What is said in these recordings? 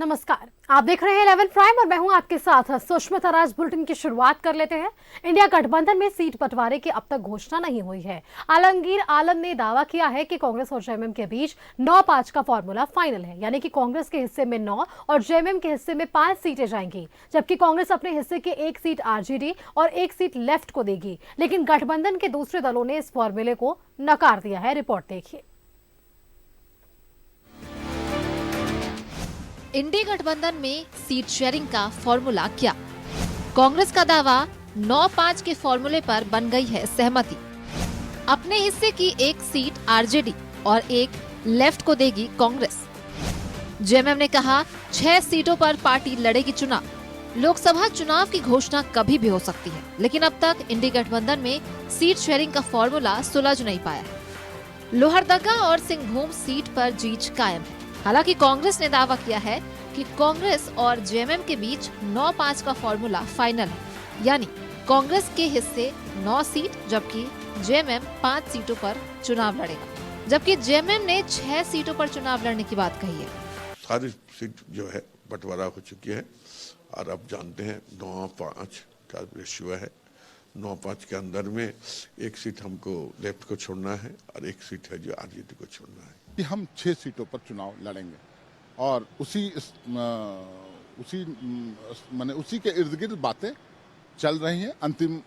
नमस्कार, आप देख रहे हैं 11 प्राइम और मैं हूं आपके साथ सुषमा तराज। बुलेटिन की शुरुआत कर लेते हैं। इंडिया गठबंधन में सीट बंटवारे की अब तक घोषणा नहीं हुई है। आलमगीर आलम ने दावा किया है कि कांग्रेस और जेएमएम के बीच 9-5 का फॉर्मूला फाइनल है, यानी कि कांग्रेस के हिस्से में 9 और जेएमएम के हिस्से में 5 सीटें जाएंगी, जबकि कांग्रेस अपने हिस्से की 1 सीट आरजेडी और 1 सीट लेफ्ट को देगी। लेकिन गठबंधन के दूसरे दलों ने इस फॉर्मूले को नकार दिया है। रिपोर्ट देखिए। इंडी गठबंधन में सीट शेयरिंग का फॉर्मूला क्या? कांग्रेस का दावा 9-5 के फॉर्मूले पर बन गई है सहमति। अपने हिस्से की 1 सीट आरजेडी और 1 लेफ्ट को देगी कांग्रेस। जेएमएम ने कहा 6 सीटों पर पार्टी लड़ेगी चुनाव। लोकसभा चुनाव की घोषणा कभी भी हो सकती है, लेकिन अब तक इंडी गठबंधन में सीट शेयरिंग का फॉर्मूला सुलझ नहीं पाया है। लोहरदगा और सिंहभूम सीट पर जीत कायम है। हालांकि कांग्रेस ने दावा किया है कि कांग्रेस और जेएमएम के बीच 9-5 का फॉर्मूला फाइनल है, यानी कांग्रेस के हिस्से 9 सीट जबकि जेएमएम 5 सीटों पर चुनाव लड़ेगा, जबकि जेएमएम ने 6 सीटों पर चुनाव लड़ने की बात कही है। सारी सीट जो है बंटवारा हो चुकी है और अब जानते हैं 9-5 का रेशियो है। 9-5 के अंदर में 1 सीट हमको लेफ्ट को छोड़ना है और 1 सीट है जो आरजेडी को छोड़ना है। कि हम 6 सीटों पर चुनाव लड़ेंगे और उसी के इर्द गिर्द बातें चल रही हैं। अंतिम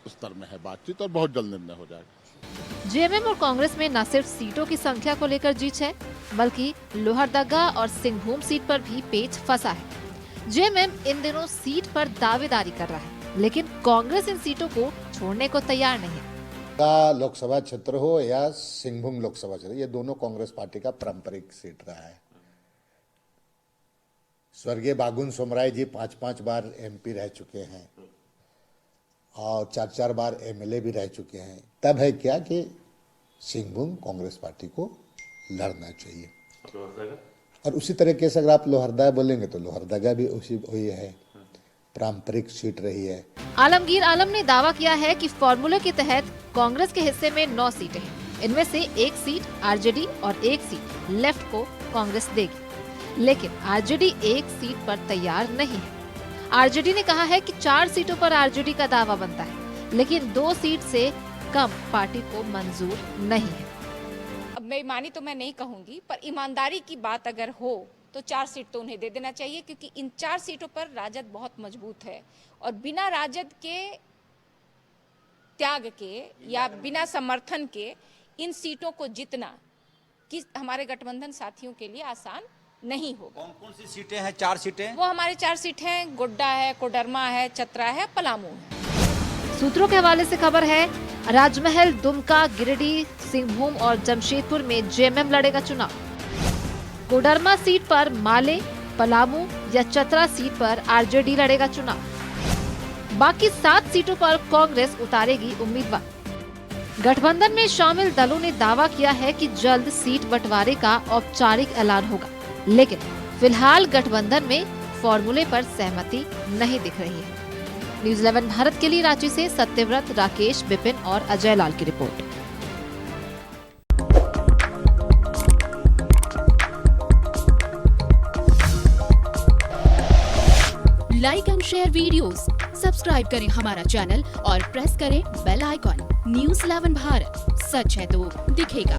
स्तर में है बातचीत और बहुत जल्द निर्णय हो जाएगा। जेएमएम और कांग्रेस में न सिर्फ सीटों की संख्या को लेकर जीत है, बल्कि लोहरदगा और सिंहभूम सीट पर भी पेच फंसा है। जेएमएम इन दिनों सीट पर दावेदारी कर रहा है, लेकिन कांग्रेस इन सीटों को छोड़ने को तैयार नहीं है। का लोकसभा क्षेत्र हो या सिंहभूम लोकसभा क्षेत्र, ये दोनों कांग्रेस पार्टी का पारंपरिक सीट रहा है। स्वर्गीय बागुन सोमराय जी 5-5 बार एमपी रह चुके हैं और 4-4 बार एमएलए भी रह चुके हैं। तब है क्या कि सिंहभूम कांग्रेस पार्टी को लड़ना चाहिए। और उसी तरीके से अगर आप लोहरदगा बोलेंगे तो लोहरदगा भी उसी हुई है, पारंपरिक सीट रही है। आलमगीर आलम ने दावा किया है कि फॉर्मूले के तहत कांग्रेस के हिस्से में 9 सीटें हैं। इनमें से 1 सीट आरजेडी और 1 सीट लेफ्ट को कांग्रेस देगी, लेकिन आरजेडी 1 सीट पर तैयार नहीं है। आरजेडी ने कहा है कि 4 सीटों पर आरजेडी का दावा बनता है, लेकिन 2 सीट से कम पार्टी को मंजूर नहीं है। अब बेईमानी तो मैं नहीं कहूंगी, पर ईमानदारी की बात अगर हो तो 4 सीट तो उन्हें दे देना चाहिए, क्योंकि इन 4 सीटों पर राजद बहुत मजबूत है और बिना राजद के त्याग के या बिना समर्थन के इन सीटों को जीतना कि हमारे गठबंधन साथियों के लिए आसान नहीं होगा। कौन-कौन सी सीटें हैं? 4 सीटें वो हमारे 4 सीट हैं, गोड्डा है, कोडरमा है, चतरा है, पलामू है। सूत्रों के हवाले से खबर है, राजमहल, दुमका, गिरिडीह, सिंहभूम और जमशेदपुर में जेएमएम लड़ेगा चुनाव। कोडरमा सीट पर माले, पलामू या चतरा सीट पर आरजेडी लड़ेगा चुनाव। बाकी 7 सीटों पर कांग्रेस उतारेगी उम्मीदवार। गठबंधन में शामिल दलों ने दावा किया है कि जल्द सीट बंटवारे का औपचारिक ऐलान होगा, लेकिन फिलहाल गठबंधन में फॉर्मूले पर सहमति नहीं दिख रही है। न्यूज़ 11 भारत के लिए रांची से सत्यव्रत, राकेश, विपिन और अजय लाल की report. Like and share videos, subscribe करें हमारा चैनल और प्रेस करें बेल आइकॉन। न्यूज़ 11 भारत, सच है तो दिखेगा।